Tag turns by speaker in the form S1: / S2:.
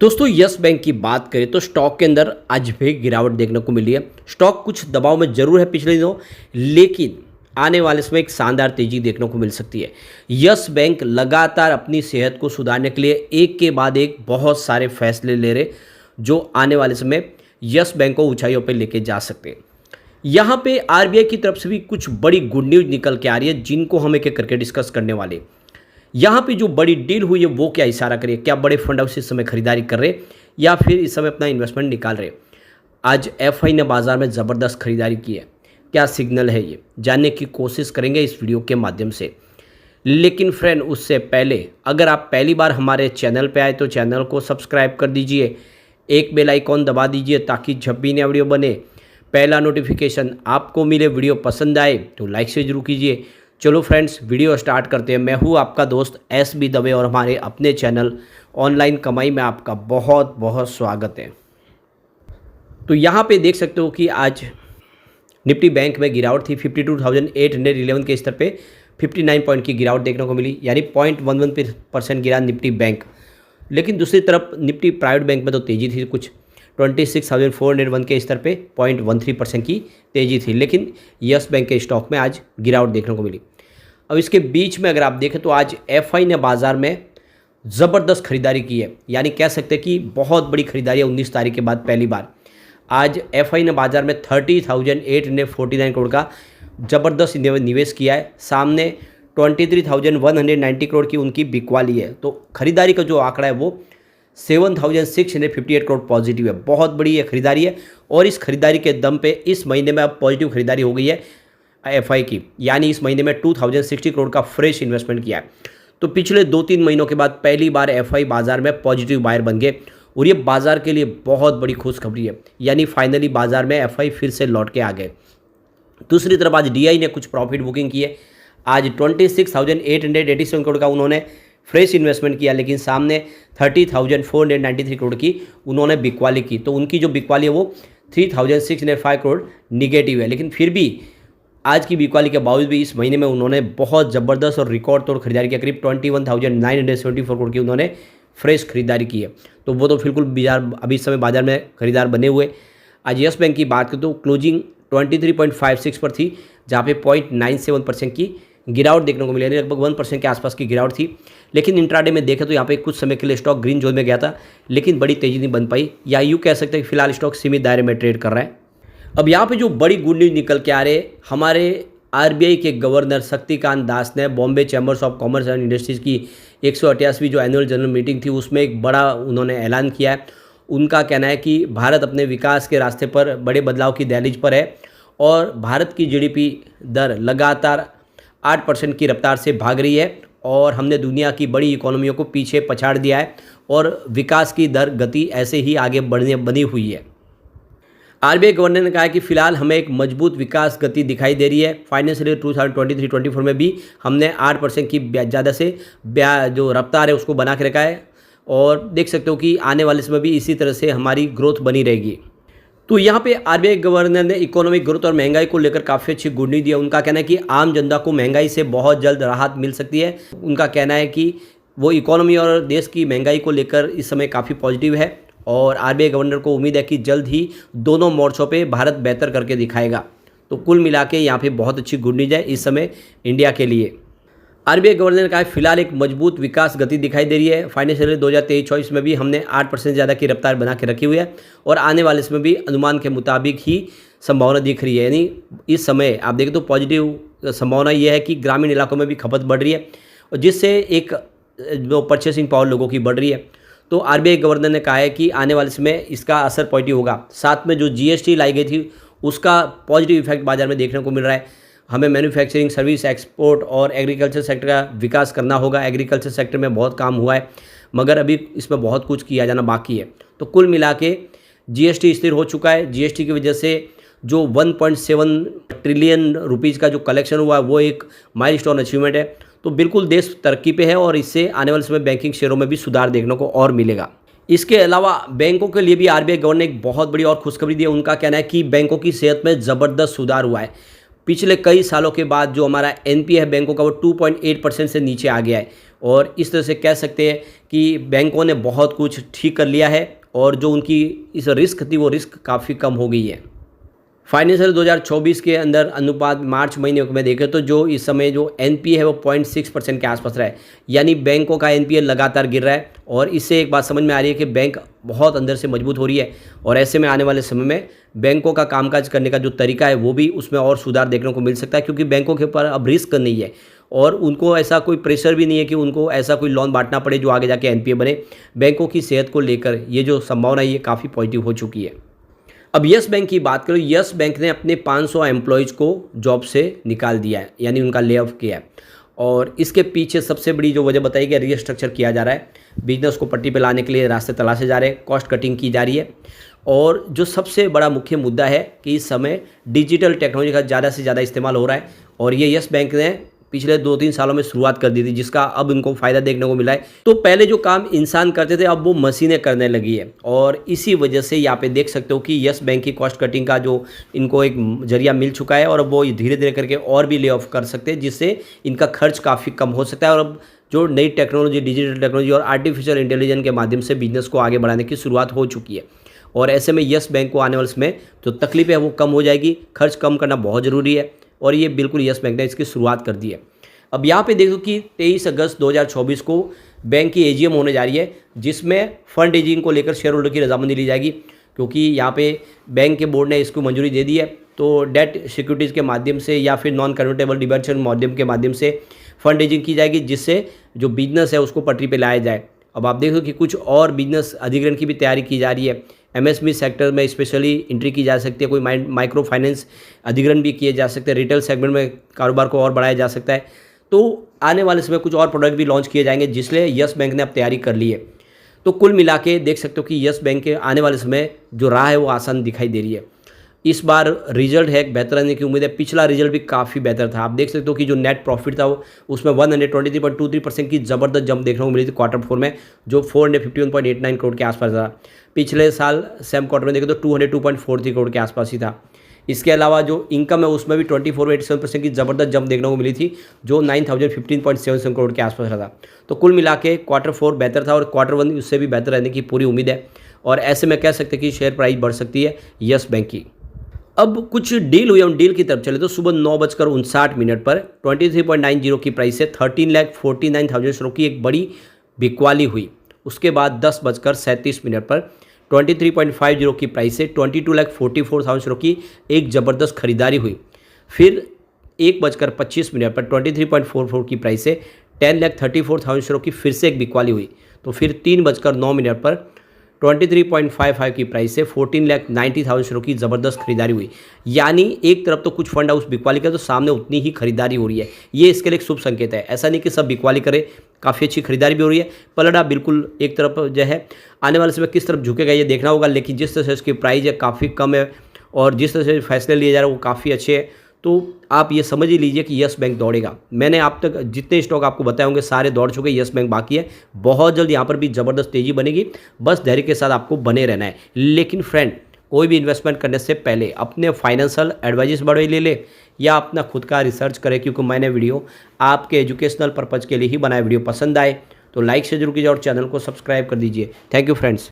S1: दोस्तों yes bank की बात करें तो स्टॉक के अंदर आज भी गिरावट देखने को मिली है। स्टॉक कुछ दबाव में जरूर है पिछले दिनों, लेकिन आने वाले समय एक शानदार तेजी देखने को मिल सकती है। यस बैंक लगातार अपनी सेहत को सुधारने के लिए एक के बाद एक बहुत सारे फैसले ले रहे, जो आने वाले समय यस बैंक को ऊंचाइयों पर लेके जा सकते हैं। यहाँ पे आरबीआई की तरफ से भी कुछ बड़ी गुड न्यूज निकल के आ रही है, जिनको हम एक एक करके डिस्कस करने वाले हैं। यहाँ पे जो बड़ी डील हुई है वो क्या इशारा करे, क्या बड़े फंड हाउस इस समय खरीदारी कर रहे या फिर इस समय अपना इन्वेस्टमेंट निकाल रहे। आज एफआई ने बाजार में ज़बरदस्त खरीदारी की है, क्या सिग्नल है ये जानने की कोशिश करेंगे इस वीडियो के माध्यम से। लेकिन फ्रेंड उससे पहले अगर आप पहली बार हमारे चैनल पे आए तो चैनल को सब्सक्राइब कर दीजिए, एक बेल आइकॉन दबा दीजिए ताकि जब भी नया वीडियो बने पहला नोटिफिकेशन आपको मिले। वीडियो पसंद आए तो लाइक से जरूर कीजिए। चलो फ्रेंड्स वीडियो स्टार्ट करते हैं। मैं हूँ आपका दोस्त एस.बी. दवे और हमारे अपने चैनल ऑनलाइन कमाई में आपका बहुत बहुत स्वागत है। तो यहाँ पे देख सकते हो कि आज निफ्टी बैंक में गिरावट थी। 52,811 के स्तर पे 59 पॉइंट की गिरावट देखने को मिली, यानी 0.11% गिरा निफ्टी बैंक। लेकिन दूसरी तरफ निफ्टी प्राइवेट बैंक में तो तेज़ी थी, कुछ 26,401 के स्तर पे 0.13% की तेज़ी थी। लेकिन यस बैंक के स्टॉक में आज गिरावट देखने को मिली। अब इसके बीच में अगर आप देखें तो आज एफआई ने बाज़ार में ज़बरदस्त खरीदारी की है, यानी कह सकते हैं कि बहुत बड़ी खरीदारी है 19 तारीख के बाद पहली बार। आज एफआई ने बाज़ार में 30,849 करोड़ का ज़बरदस्त निवेश किया है। सामने 23,190 करोड़ की उनकी बिकवाली है। तो खरीदारी का जो आंकड़ा है वो 7,658 करोड़ पॉजिटिव है। बहुत बड़ी ये खरीदारी है और इस खरीदारी के दम पे इस महीने में अब पॉजिटिव खरीदारी हो गई है एफआई की, यानी इस महीने में 2,060 करोड़ का फ्रेश इन्वेस्टमेंट किया है। तो पिछले 2-3 महीनों के बाद पहली बार एफआई बाजार में पॉजिटिव बायर बन गए और ये बाजार के लिए बहुत बड़ी खुशखबरी है, यानी फाइनली बाजार में एफआई फिर से लौट के आ गए। दूसरी तरफ आज डीआई ने कुछ प्रॉफिट बुकिंग की है। आज 26,887 करोड़ का उन्होंने फ्रेश इन्वेस्टमेंट किया, लेकिन सामने 30,493 करोड़ की उन्होंने बिकवाली की। तो उनकी जो बिकवाली है वो 3,605 करोड़ निगेटिव है। लेकिन फिर भी आज की बिकवाली के बावजूद भी इस महीने में उन्होंने बहुत ज़बरदस्त और रिकॉर्ड तोड़ खरीदारी किया। करीब 21,974 करोड़ की उन्होंने फ्रेश खरीदारी की है। तो वो तो बिल्कुल बाजार अभी इस समय बाजार में खरीदार बने हुए। आज यस बैंक की बात करें तो क्लोजिंग 23.56 पर थी, जहाँ पे 0.97% की गिरावट देखने को मिली, यानी लगभग 1% के आसपास की गिरावट थी। लेकिन इंट्राडे में देखें तो यहाँ पे कुछ समय के लिए स्टॉक ग्रीन जोन में गया था, लेकिन बड़ी तेजी नहीं बन पाई, या यूँ कह सकते हैं कि फिलहाल स्टॉक सीमित दायरे में ट्रेड कर रहा है। अब यहाँ पे जो बड़ी गुड न्यूज निकल के आ रहे, हमारे आरबीआई के गवर्नर शक्तिकांत दास ने Bombay chambers of commerce and industries की 188वीं जो एनुअल जनरल मीटिंग थी उसमें एक बड़ा उन्होंने ऐलान किया है। उनका कहना है कि भारत अपने विकास के रास्ते पर बड़े बदलाव की दहलीज पर है और भारत की जीडीपी दर लगातार 8% की रफ्तार से भाग रही है और हमने दुनिया की बड़ी इकोनॉमियों को पीछे पछाड़ दिया है और विकास की दर गति ऐसे ही आगे बढ़ने बनी हुई है। आरबीआई गवर्नर ने कहा है कि फिलहाल हमें एक मजबूत विकास गति दिखाई दे रही है। फाइनेंशियल ईयर 2023-24 में भी हमने 8% की ज़्यादा से जो रफ्तार है उसको बना के रखा है और देख सकते हो कि आने वाले समय भी इसी तरह से हमारी ग्रोथ बनी रहेगी। तो यहाँ पे आरबीआई गवर्नर ने इकोनॉमिक ग्रोथ और महंगाई को लेकर काफ़ी अच्छी गुड न्यूज़ दी है। उनका कहना है कि आम जनता को महंगाई से बहुत जल्द राहत मिल सकती है। उनका कहना है कि वो इकोनॉमी और देश की महंगाई को लेकर इस समय काफ़ी पॉजिटिव है और आरबीआई गवर्नर को उम्मीद है कि जल्द ही दोनों मोर्चों पे भारत बेहतर करके दिखाएगा। तो कुल मिला के यहाँ पे बहुत अच्छी गुड न्यूज़ है इस समय इंडिया के लिए। आरबीआई गवर्नर ने कहा फिलहाल एक मजबूत विकास गति दिखाई दे रही है। फाइनेंशियल ईयर 2023-24 में भी हमने 8% ज़्यादा की रफ्तार बना के रखी हुई है और आने वाले समय भी अनुमान के मुताबिक ही संभावना दिख रही है। यानी इस समय आप देखें तो पॉजिटिव संभावना ये है कि ग्रामीण इलाकों में भी खपत बढ़ रही है और जिससे एक जो परचेसिंग पावर लोगों की बढ़ रही है। तो आरबीआई गवर्नर ने कहा है कि आने वाले समय इसका असर पॉजिटिव होगा। साथ में जो जीएसटी लाई गई थी उसका पॉजिटिव इफेक्ट बाजार में देखने को मिल रहा है। हमें मैन्युफैक्चरिंग, सर्विस, एक्सपोर्ट और एग्रीकल्चर सेक्टर का विकास करना होगा। एग्रीकल्चर सेक्टर में बहुत काम हुआ है मगर अभी इसमें बहुत कुछ किया जाना बाकी है। तो कुल मिला के जीएसटी स्थिर हो चुका है। जीएसटी की वजह से जो 1.7 ट्रिलियन रुपीज़ का जो कलेक्शन हुआ है वो एक माइलस्टोन अचीवमेंट है। तो बिल्कुल देश तरक्की पे है और इससे आने वाले समय बैंकिंग शेयरों में भी सुधार देखने को और मिलेगा। इसके अलावा बैंकों के लिए भी आरबीआई गवर्नर ने एक बहुत बड़ी और खुशखबरी दी है। उनका कहना है कि बैंकों की सेहत में ज़बरदस्त सुधार हुआ है। पिछले कई सालों के बाद जो हमारा एनपीए है बैंकों का वो 2.8% से नीचे आ गया है और इस तरह से कह सकते हैं कि बैंकों ने बहुत कुछ ठीक कर लिया है और जो उनकी इस रिस्क थी वो रिस्क काफ़ी कम हो गई है। फाइनेंशियल 2024 के अंदर अनुपात मार्च महीने में देखें तो जो इस समय जो एनपीए है वो 0.6% के आसपास रहा है, यानी बैंकों का एनपीए लगातार गिर रहा है और इससे एक बात समझ में आ रही है कि बैंक बहुत अंदर से मजबूत हो रही है और ऐसे में आने वाले समय में बैंकों का कामकाज करने का जो तरीका है वो भी उसमें और सुधार देखने को मिल सकता है, क्योंकि बैंकों के ऊपर अब रिस्क नहीं है और उनको ऐसा कोई प्रेशर भी नहीं है कि उनको ऐसा कोई लोन बांटना पड़े जो आगे जाके एनपीए बने। बैंकों की सेहत को लेकर ये जो संभावना है ये काफ़ी पॉजिटिव हो चुकी है। अब यस बैंक की बात करो, यस बैंक ने अपने 500 एम्प्लॉयज़ को जॉब से निकाल दिया है, यानी उनका ले ऑफ किया है और इसके पीछे सबसे बड़ी जो वजह बताई गई, रीस्ट्रक्चर किया जा रहा है, बिजनेस को पट्टी पे लाने के लिए रास्ते तलाशे जा रहे हैं, कॉस्ट कटिंग की जा रही है और जो सबसे बड़ा मुख्य मुद्दा है कि इस समय डिजिटल टेक्नोलॉजी का ज़्यादा से ज़्यादा इस्तेमाल हो रहा है और ये यस बैंक ने पिछले 2-3 सालों में शुरुआत कर दी थी, जिसका अब इनको फ़ायदा देखने को मिला है। तो पहले जो काम इंसान करते थे अब वो मशीनें करने लगी है और इसी वजह से यहाँ पे देख सकते हो कि यस बैंक की कॉस्ट कटिंग का जो इनको एक जरिया मिल चुका है और अब वो धीरे धीरे करके और भी ले ऑफ कर सकते हैं, जिससे इनका खर्च काफ़ी कम हो सकता है और अब जो नई टेक्नोलॉजी, डिजिटल टेक्नोलॉजी और आर्टिफिशियल इंटेलिजेंस के माध्यम से बिजनेस को आगे बढ़ाने की शुरुआत हो चुकी है और ऐसे में यस बैंक को आने वाले समय जो तकलीफें है वो कम हो जाएगी। खर्च कम करना बहुत ज़रूरी है और ये बिल्कुल यस बैंक ने इसकी शुरुआत कर दी है। अब यहाँ पे देखो कि 23 अगस्त 2024 को बैंक की एजीएम होने जा रही है, जिसमें फंड रेजिंग को लेकर शेयर होल्डर की रजामंदी ली जाएगी, क्योंकि यहाँ पे बैंक के बोर्ड ने इसको मंजूरी दे दी है। तो डेट सिक्योरिटीज़ के माध्यम से या फिर नॉन कन्वर्टेबल डिबेंचर माध्यम के माध्यम से फंड रेजिंग की जाएगी, जिससे जो बिजनेस है उसको पटरी पर लाया जाए। अब आप देखो कि कुछ और बिजनेस अधिग्रहण की भी तैयारी की जा रही है। एमएसएमई सेक्टर में स्पेशली एंट्री की जा सकती है, कोई माइक्रो फाइनेंस अधिग्रहण भी किए जा सकते हैं, रिटेल सेगमेंट में कारोबार को और बढ़ाया जा सकता है। तो आने वाले समय कुछ और प्रोडक्ट भी लॉन्च किए जाएंगे, जिसलिए यस बैंक ने अब तैयारी कर ली है। तो कुल मिला के देख सकते हो कि यस बैंक के आने वाले समय जो राह है वो आसान दिखाई दे रही है। इस बार रिजल्ट है बेहतर आने की उम्मीद है। पिछला रिजल्ट भी काफ़ी बेहतर था। आप देख सकते हो कि जो नेट प्रॉफिट था वो उसमें 123.23% की ज़बरदस्त जंप देखने को मिली थी क्वार्टर 4 में, जो 451.89 करोड़ के आसपास था। पिछले साल सेम क्वार्टर में देखें तो 202.43 करोड़ के आसपास ही था। इसके अलावा जो इनकम है उसमें भी 24.87% की ज़बरदस्त जंप देखने को मिली थी, जो 9015.77 करोड़ के आसपास रहा था। तो कुल मिला के क्वार्टर 4 बेहतर था और क्वार्टर 1 उससे भी बेहतर रहने की पूरी उम्मीद है और ऐसे में कह सकते हैं कि शेयर प्राइस बढ़ सकती है यस बैंक की। अब कुछ डील हुई, हम डील की तरफ चले तो सुबह 9:59 पर 23.90 की प्राइस से 13,49,000 शेयरों की एक बड़ी बिकवाली हुई। उसके बाद 10:37 पर 23.50 की प्राइस से 22,44,000 शेयरों की एक ज़बरदस्त खरीदारी हुई। फिर 1:25 पर 23.44 की प्राइस से 10,34,000 शेयरों की फिर से एक बिकवाली हुई। तो फिर 3:09 पर 23.55 की प्राइस से 14,90,000 शेयरों की ज़बरदस्त खरीदारी हुई। यानी एक तरफ तो कुछ फंड हाउस बिकवाली करे तो सामने उतनी ही खरीदारी हो रही है। ये इसके लिए एक शुभ संकेत है। ऐसा नहीं कि सब बिकवाली करे, काफ़ी अच्छी खरीदारी भी हो रही है। पलड़ा बिल्कुल एक तरफ जो है आने वाले समय किस तरफ झुकेगा ये देखना होगा, लेकिन जिस तरह से इसकी प्राइस है काफ़ी कम है और जिस तरह से फैसले लिए जा रहे हैं वो काफ़ी अच्छे हैं। तो आप ये समझ ही लीजिए कि यस बैंक दौड़ेगा। मैंने आप तक जितने स्टॉक आपको बताए होंगे सारे दौड़ चुके, यस बैंक बाकी है। बहुत जल्द यहाँ पर भी ज़बरदस्त तेज़ी बनेगी, बस धैर्य के साथ आपको बने रहना है। लेकिन फ्रेंड, कोई भी इन्वेस्टमेंट करने से पहले अपने फाइनेंशियल एडवाइस बड़े ले ले या अपना खुद का रिसर्च करें, क्योंकि मैंने वीडियो आपके एजुकेशनल पर्पज़ के लिए ही बनाया। वीडियो पसंद आए तो लाइक से जरूर कीजिए और चैनल को सब्सक्राइब कर दीजिए। Thank you friends.